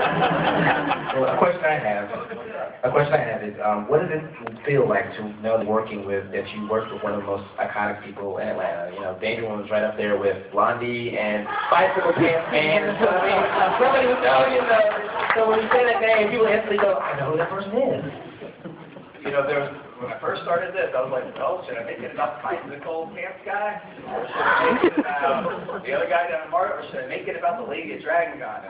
Well, a question I have is, what does it feel like to know working with, that you worked with one of the most iconic people in Atlanta? You know, Danger Woman was right up there with Blondie and Bicycle Pants Man. So, I mean, somebody was telling you, so when you say that name, people instantly go, I know who that person is. You know, when I first started this, I was like, well, should I make it about Bicycle Pants guy? Or should I make it about the other guy down in Martin? Or should I make it about the Lady of Dragon Con?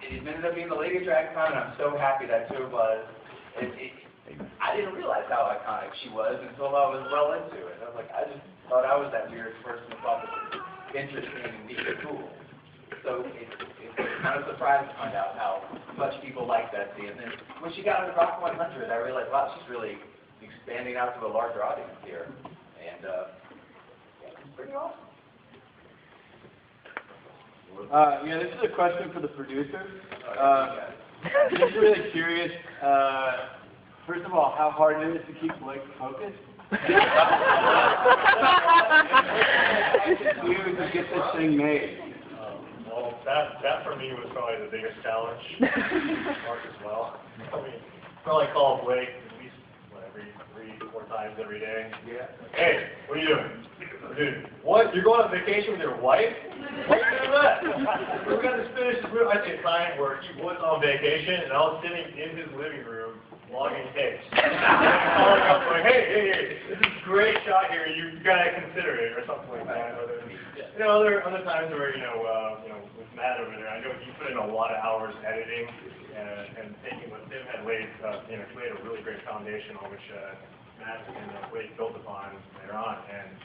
It ended up being the Lady of Dragon Con, and I'm so happy that's who it was. I didn't realize how iconic she was until I was well into it. I was like, I just thought I was that weird person who thought it was interesting and neat and cool. So it's kind of surprised to find out how much people like that scene. And then when she got on the Rock 100, I realized, wow, she's really expanding out to a larger audience here. And yeah, it's pretty awesome. Yeah, this is a question for the producer. Just really curious, first of all, how hard it is to keep Blake focused. You to get this thing made. Well, that for me was probably the biggest challenge. Mark as well. I mean, probably call Blake at least every 3-4 times every day. Yeah. Hey, what are you doing? Dude, what? You're going on vacation with your wife? What are you doing that? We got this finished. I say time where he was on vacation and I was sitting in his living room logging tapes. Calling up going, hey, this is a great shot here. You gotta consider it or something like that. You know, other times where with Matt over there, I know he put in a lot of hours editing and taking what Tim had laid. He laid a really great foundation on which Matt and Blake built upon later on. And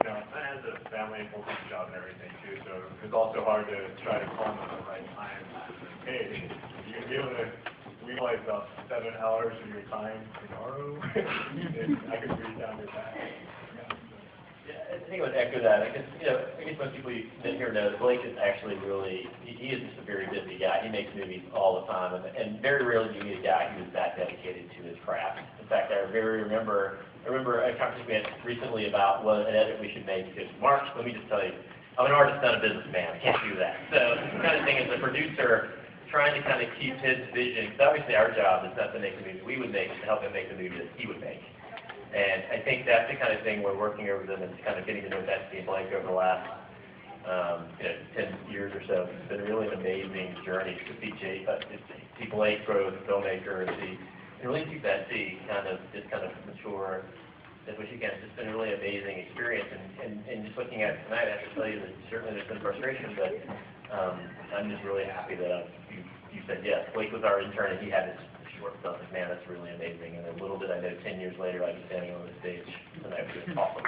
Matt has a family and full-time job and everything too, so it's also hard to try to call him at the right time. Hey, you gonna be able to realize about 7 hours of your time tomorrow? And I could read down your back. Yeah, I think I would echo that. I guess most people here know that Blake is actually really, he is just a very busy guy. He makes movies all the time, and very rarely do you meet a guy who is that dedicated to his craft. In fact, I remember a conversation we had recently about what an edit we should make, because Mark, let me just tell you, I'm an artist, not a businessman. I can't do that. So the kind of thing as a producer, trying to kind of keep his vision, because obviously our job is not to make the movie we would make, it's to help him make the movie that he would make. And I think that's the kind of thing we're working over them and kind of getting to know Betsy and Blake over the last 10 years or so. It's been really an amazing journey to see Blake grow as a filmmaker and really see Betsy kind of mature as much as she can. It's just been a really amazing experience. And just looking at it tonight, I have to tell you that certainly there's been frustration, but I'm just really happy that you said yes. Blake was our intern and he had his short stuff. Man, that's really amazing. And then little did I know, 10 years later, I'd be standing on the stage tonight with this awesome.